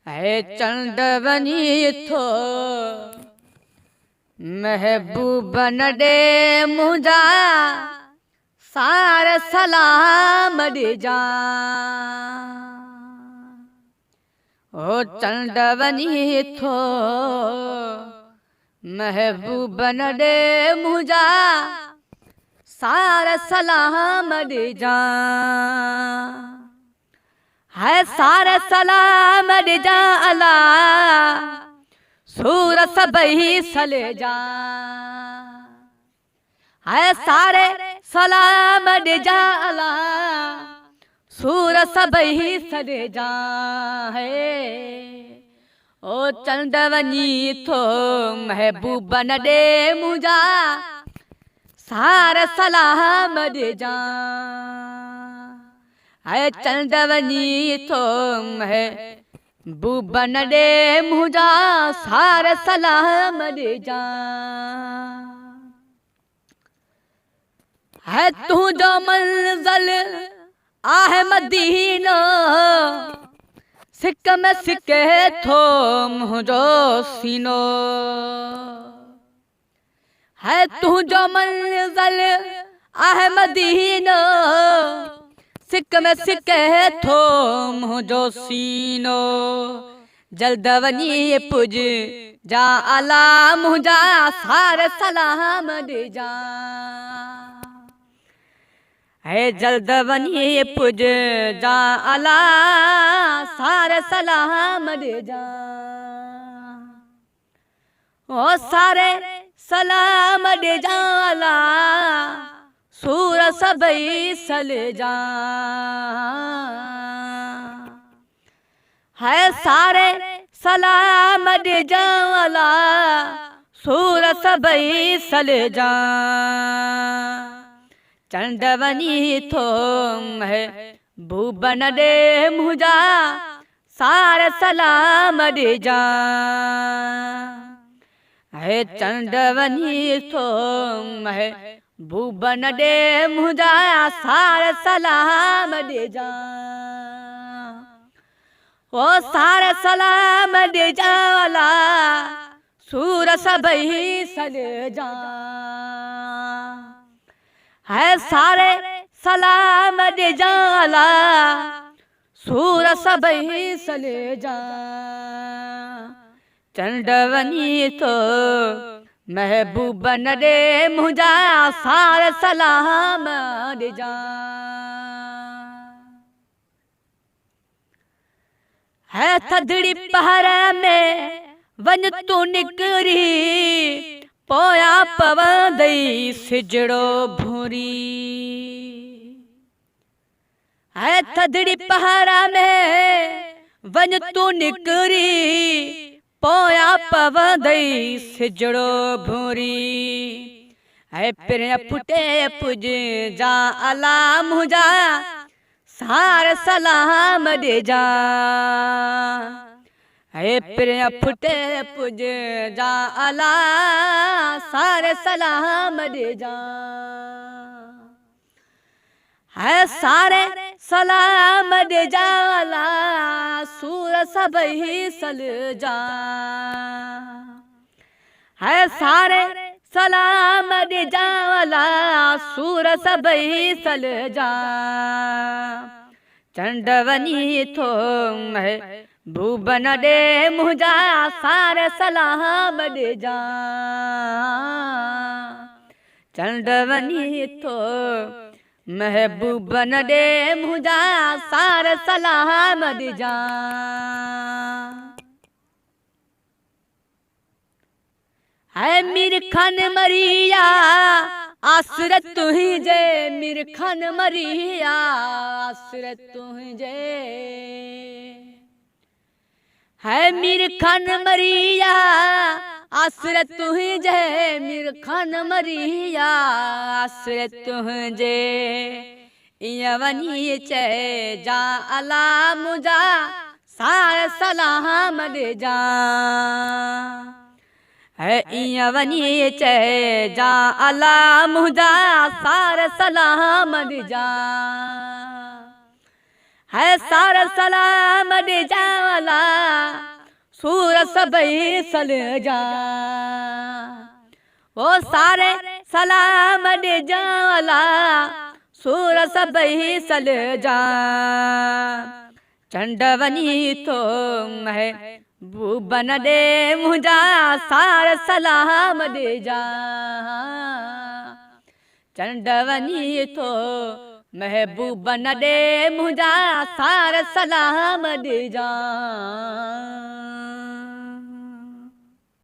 है चंदवनी थो महबूब नडे मुझा सार सलाम दे जा। ओ चंदवनी थो महबूब नडे मुझा सार सलाम दे जा। है सारे सलाम दे जा अला सूर सबही सले जा। है सारे सलाम दे जा अला सूर सबही सले जा। है ओ चंदवनी थो महबूब नडे मुझा सारे सलाम दे जा। है चंदवनी थो महबूब नडे मुझा सारे सलाम दे जा। है तू जो मंज़िल आहे मदीनो सिक में सिके थो मुझो सीनो। है तू जो मंज़िल आहे मदीनो सिक में सिके थो मुझो सीनो। जल्द वनी पुज जा अला मुझा सारे सलाम दे जा। है जल्द वनी पुज जा अला सारे सलाम दे जा। ओ सारे सलाम दे जा अला सूर सबई सले जा। है सारे सलाम दे जा अला सूर सबई सले जा। चंदवनी थो महबूब नडे मुझा सारे सलाम दे जा। है चंदवनी थो महबूब नडे मुझा सारे सलाम दे जा। ओ सारे सलाम दे जा अला सूर सबही सले जा। है सारे सलाम दे जा अला सूर सबही सले जा। चंदवनी तो महबूब नडे मुझा सारे सलाम दे जा। है थदड़ी पहर में वन तू निकरी पोया पवंदई सिजड़ो भूरी। है थदड़ी पहरा में वन तू निकरी पोया पवंदई सिजड़ो भूरी। है पिर फुटे पुज जा अला मुझा सार सलाम दे जा। है पिर फुटे पुज जा अला सारे सलाम दे जा। है सारे सलाम दे जा अला सूर सबही सल जा। है सारे सलाम दे जा अला सूर सबही सल जा। चंदवनी थो महबूब नडे मुझा सारे सलाम दे जा। चंदवनी थो महबूब नडे मुझा सारे सलाम दे जा। है मीर खान मरिया आसरत तुही जे मीर खान मरिया आसरत तुही जे। है मीर खान मरिया आसरत तुही जे मीर खान मरिया आसरत तुही जे। यवनी चे जा अला मुझा सारे सलाम दे जा। है यवनी चे जा अला मुझा सारे सलाम दे जा। है सारा सलाम दे जा अला सूर सभई सल जा ओ सारे सलाम ॾिजाला सूर सभई सल जा चंड वञी थो महबूबन ॾे मुंहिंजा सार सलाम ॾिजा चंड वञी थो महबूबन ॾे मुंहिंजा सार सलाम ॾिजा।